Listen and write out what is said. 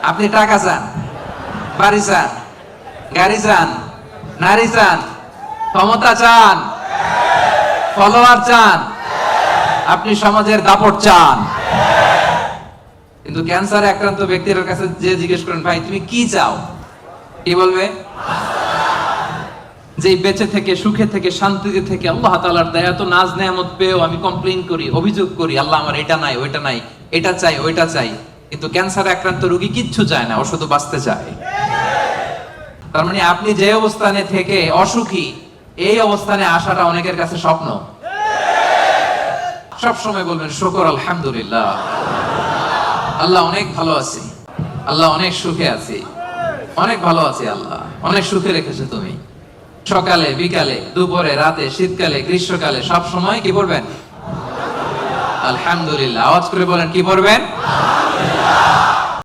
আপনি টাকা চান, বাড়ি চান, গাড়ি চান, নারী চান, ক্ষমতা চান, ফলোয়ার চান, আপনি সমাজের দাপট চান। কিন্তু ক্যান্সারে আক্রান্ত ব্যক্তির কাছে যে জিজ্ঞেস করেন ভাই তুমি কি চাও, কি বলবে? যে বেঁচে থেকে, সুখে থেকে, শান্তিতে থেকে আল্লাহ তাআলার দয়া তো নাজ নেয়ামত পেয়েও আমি কমপ্লেইন করি, অভিযোগ করি, আল্লাহ আমার এটা নাই, ওইটা নাই, এটা চাই, ওইটা চাই। কিন্তু ক্যান্সারে আক্রান্ত রোগী কিচ্ছু চায় না, ও শুধু বাঁচতে চায়। তার মানে আপনি যে অবস্থানে থেকে অসুখী, এই অবস্থানে আসাটা অনেকের কাছে স্বপ্ন। সব সময় বলবেন শুকর আলহামদুলিল্লাহ, আল্লাহ অনেক ভালো আছি, আল্লাহ অনেক সুখে আছি, অনেক ভালো আছি, আল্লাহ অনেক সুখে রেখেছে তুমি। সকালে, বিকালে, দুপুরে, রাতে, শীতকালে, গ্রীষ্মকালে, সব সময় কি বলবেন? আলহামদুলিল্লাহ। আওয়াজ করে বলেন কি বলবেন?